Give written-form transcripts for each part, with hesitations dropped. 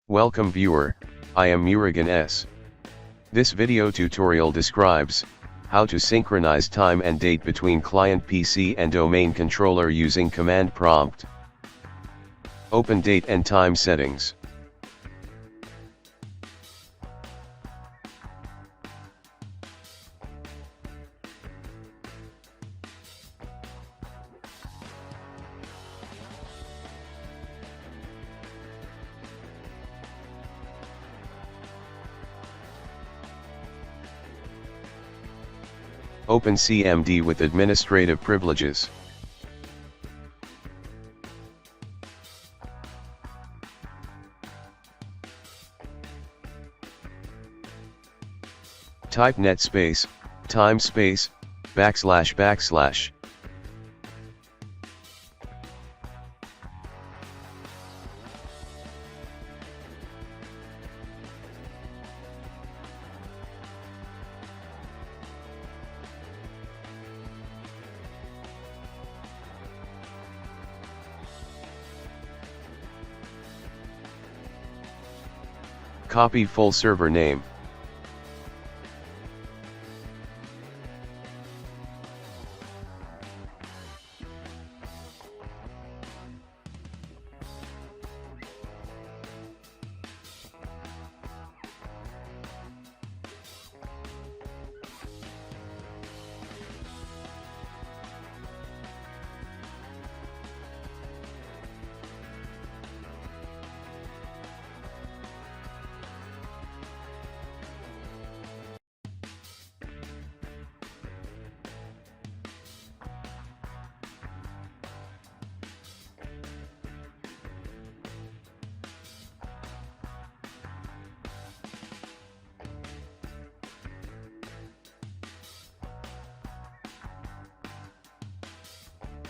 Welcome viewer, I am Murugan S. This video tutorial describes how to synchronize time and date between client PC and domain controller using command prompt. Open date and time settings. Open CMD with administrative privileges. Type net space, time space, //. Copy full server name.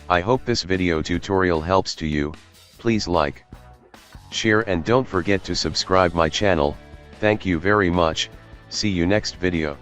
I hope this video tutorial helps to you. Please like, share and don't forget to subscribe my channel. Thank you very much. See you next video.